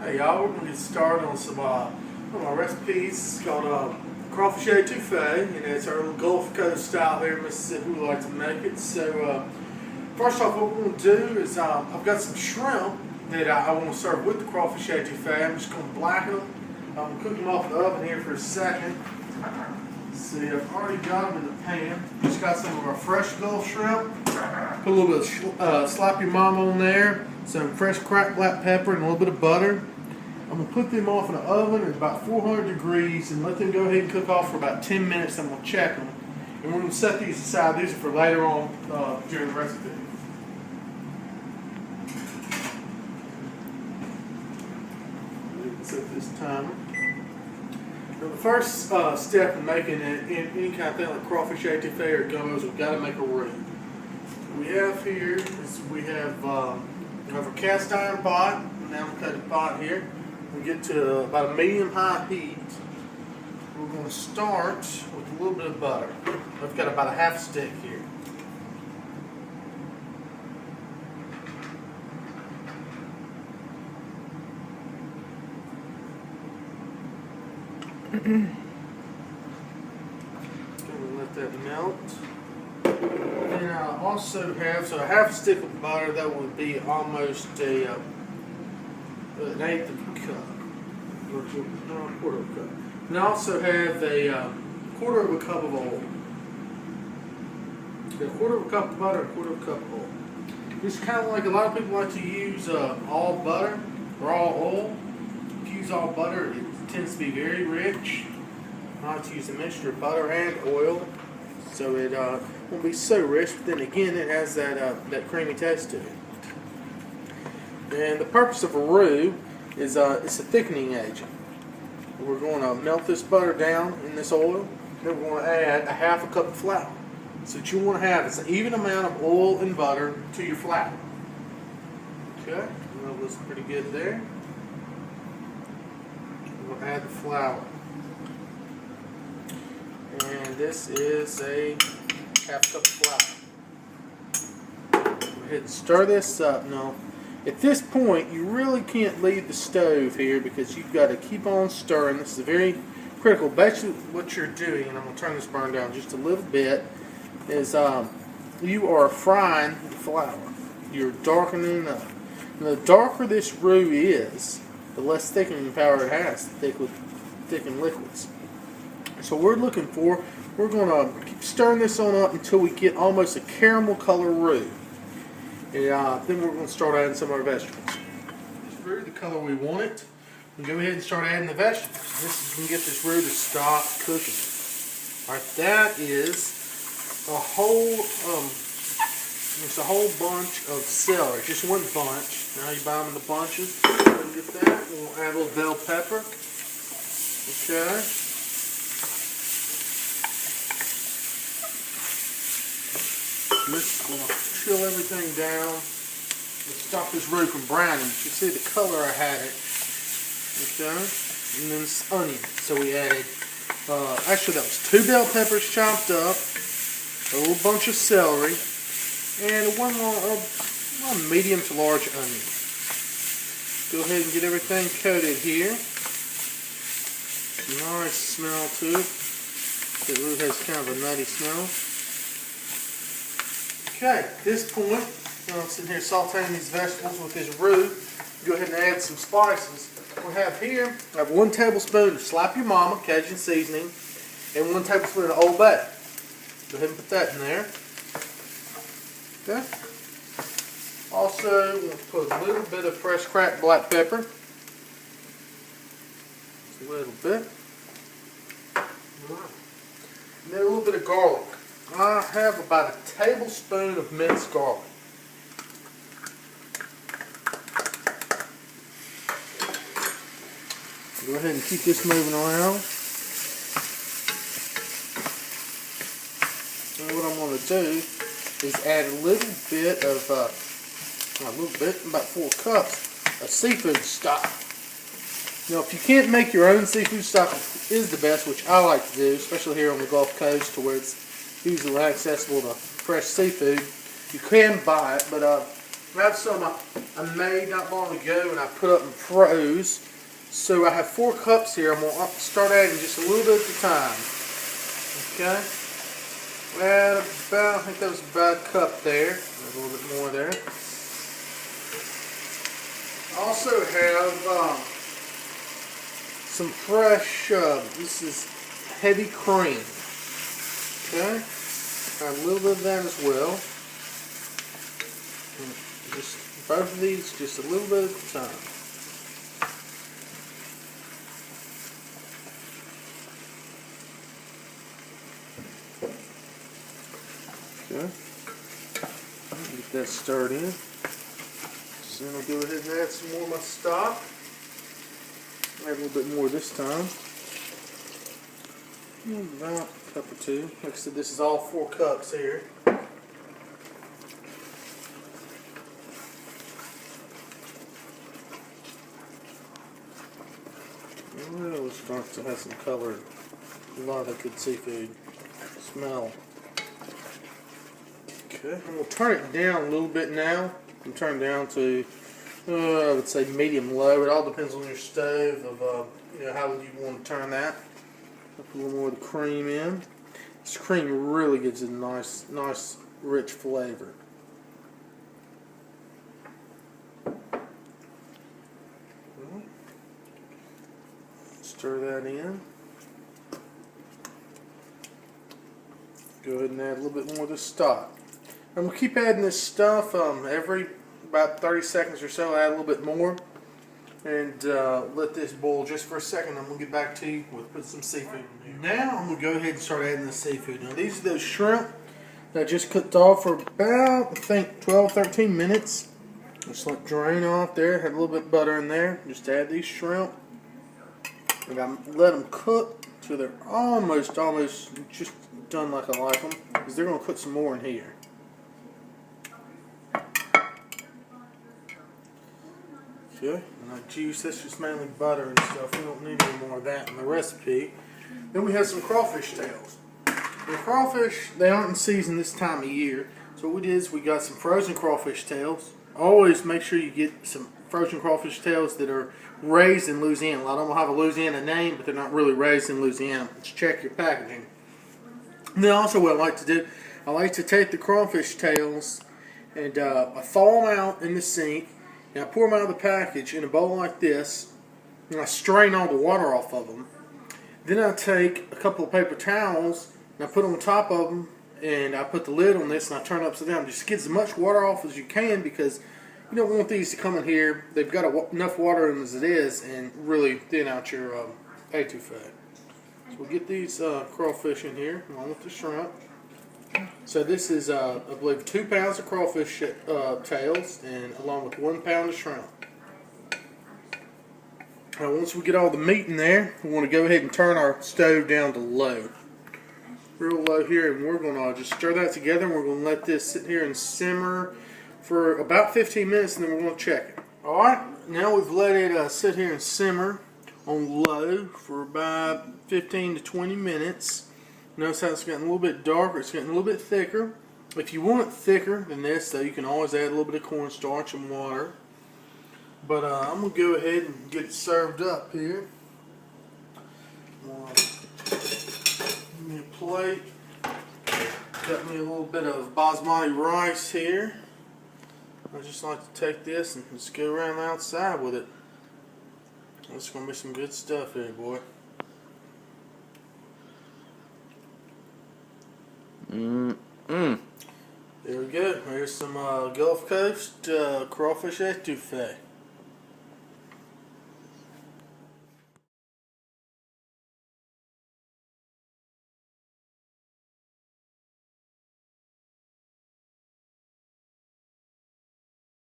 Hey y'all, we're going to get started on some one of my recipes. It's called Crawfish Étouffée, and it's our little Gulf Coast style here in Mississippi. We like to make it. So first off, what we're going to do is I've got some shrimp that I want to serve with the Crawfish Étouffée. I'm just going to blacken them. I'm going to cook them off the oven here for a second. See, I've already got them in the pan. Just got some of our fresh Gulf shrimp. Put a little bit of slap your mama on there. Some fresh cracked black pepper and a little bit of butter. I'm going to put them off in the oven at about 400 degrees and let them go ahead and cook off for about 10 minutes. I'm going to check them. And we're going to set these aside. These are for later on during the recipe. Set this timer. Now the first step in making any kind of thing like crawfish étouffée or gummos, we've got to make a roux. What we have here is we have a cast iron pot, now I'm cutting pot here. We get to about a medium-high heat. We're going to start with a little bit of butter. I've got about a half stick here. Let that melt. And I also have, a half a stick of butter. That would be almost an eighth of a cup, or a quarter of a cup. And I also have a quarter of a cup of oil. A quarter of a cup of butter, a quarter of a cup of oil. It's kind of like a lot of people like to use all butter or all oil. If you use all butter, it tends to be very rich. I like to use a mixture of butter and oil, so it won't be so rich. But then again, it has that creamy taste to it. And the purpose of a roux is it's a thickening agent. We're going to melt this butter down in this oil. Then we're going to add a half a cup of flour. So what you want to have is an even amount of oil and butter to your flour. Okay, that looks pretty good there. We'll add the flour. And this is a half cup of flour. Go ahead and stir this up. Now, at this point, you really can't leave the stove here because you've got to keep on stirring. This is very critical. Basically, what you're doing, and I'm going to turn this burn down just a little bit, is you are frying the flour. You're darkening up. And the darker this roux is, the less thickening power it has to thicken liquids. So we're looking for, we're going to keep stirring this on up until we get almost a caramel color roux. And then we're going to start adding some of our vegetables. This roux the color we want it. We go ahead and start adding the vegetables. This is going to get this roux to stop cooking. Alright, that is a whole bunch of celery. Just one bunch. Now you buy them in the bunches. Get that. We'll add a little bell pepper. Okay. This is going to chill everything down and stop this roux from browning. You see the color I had it. Okay. And then this onion. So we added, actually that was 2 bell peppers chopped up, a little bunch of celery, and one medium to large onion. Go ahead and get everything coated here. Nice smell to it. The roux has kind of a nutty smell. Okay, at this point, I'm sitting here sauteing these vegetables with this roux. Go ahead and add some spices. We have here, I have 1 tablespoon of Slap Your Mama Cajun seasoning and 1 tablespoon of Old Bay. Go ahead and put that in there. Okay. Also, we'll put a little bit of fresh cracked black pepper. Just a little bit. And then a little bit of garlic. I have about a tablespoon of minced garlic. Go ahead and keep this moving around. And what I'm going to do is add a little bit of, about 4 cups of seafood stock. Now, if you can't make your own seafood stock, is the best, which I like to do, especially here on the Gulf Coast, to where it's easily accessible to fresh seafood. You can buy it, but I have some I made not long ago and I put up and froze. So I have 4 cups here. I'm going to start adding just a little bit at a time. Okay. Add about, I think that was about a cup there. A little bit more there. I also have some fresh, this is heavy cream. Okay. Add a little bit of that as well. Just both of these, just a little bit at a time. Okay. Get that stirred in. So then I'll go ahead and add some more of my stock. Add a little bit more this time. About a cup or 2. Like I said, this is all 4 cups here. Well, it's starting to have some color. A lot of good seafood smell. Okay, I'm going to turn it down a little bit now. I'm turning down to, I would say medium-low. It all depends on your stove of you know, how you want to turn that. I'll put a little more of the cream in. This cream really gives it a nice, rich flavor. Stir that in. Go ahead and add a little bit more of this stock. I'm going to keep adding this stuff every about 30 seconds or so. Add a little bit more and let this boil just for a second. I'm going to get back to you with put some seafood in there. Now I'm going to go ahead and start adding the seafood. Now these are those shrimp that I just cooked off for about, I think, 12-13 minutes. Just let drain off there. Had a little bit of butter in there. Just add these shrimp. And I let them cook till they're almost just done like I like them. Because they're going to cook some more in here. Okay, and that juice, that's just mainly butter and stuff. We don't need any more of that in the recipe. Then we have some crawfish tails. The crawfish, they aren't in season this time of year. So what we did is we got some frozen crawfish tails. Always make sure you get some frozen crawfish tails that are raised in Louisiana. A lot of them have a Louisiana name, but they're not really raised in Louisiana. Just check your packaging. And then also what I like to do, I like to take the crawfish tails and I thaw them out in the sink. And I pour them out of the package in a bowl like this, and I strain all the water off of them. Then I take a couple of paper towels, and I put on top of them, and I put the lid on this, and I turn it upside down. Just get as much water off as you can, because you don't want these to come in here. They've got enough water in them as it is, and really thin out your etouffee. So we'll get these crawfish in here, along with the shrimp. So this is, I believe, 2 pounds of crawfish tails, and along with 1 pound of shrimp. Now, once we get all the meat in there, we want to go ahead and turn our stove down to low, real low here, and we're going to just stir that together. And we're going to let this sit here and simmer for about 15 minutes, and then we're going to check it. All right, now we've let it sit here and simmer on low for about 15 to 20 minutes. Notice how it's getting a little bit darker, it's getting a little bit thicker. If you want it thicker than this, though, you can always add a little bit of cornstarch and water. But I'm going to go ahead and get it served up here. Give me a plate. Got me a little bit of basmati rice here. I just like to take this and just go around the outside with it. This is going to be some good stuff here, boy. There we go. Here's some Gulf Coast crawfish etouffee.